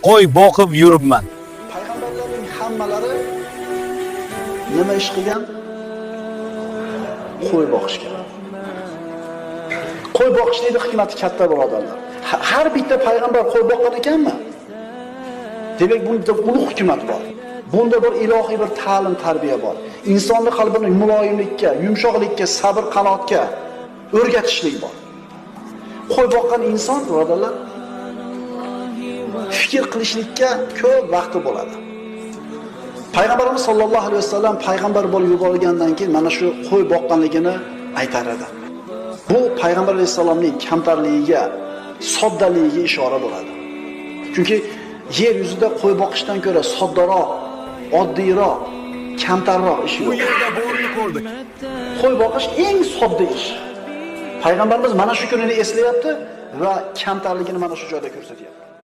qo'y boqib yuribman. Payg'ambarlarning hammalari nima ish qilgan? Qo'y boqishgan. Qo'y boqishning hikmati katta birodarlar. Har bitta payg'ambar qo'y boqqan ekanmi? Demak, bunda ulug' hikmat bor. Bunda bir ilohiy bir ta'lim, tarbiya bor. Insonning qalbini muloyimlikka, yumshoqlikka, sabr, qanoatga o'rgatishlik bor. Qo'y boqqan inson birodarlar fikr qilishlikka ko'p vaqti bo'ladi. Payg'ambarimiz sollallohu alayhi vasallam payg'ambar bo'lib yuborilgandan keyin mana shu qo'y boqqanligini aytar edi. Bu payg'ambar alayhisalomning kamtarligiga, soddaligiga ishora bo'ladi. Chunki yer yuzida qo'y boqishdan ko'ra soddaroq, oddiyroq, kamtarroq ish yo'q. Bu yerda bo'rini ko'rdik. Qo'y boqish eng sodda ish. Payg'ambarimiz mana shu kunini eslayapti va kamtarligini mana shu joyda ko'rsatyapti.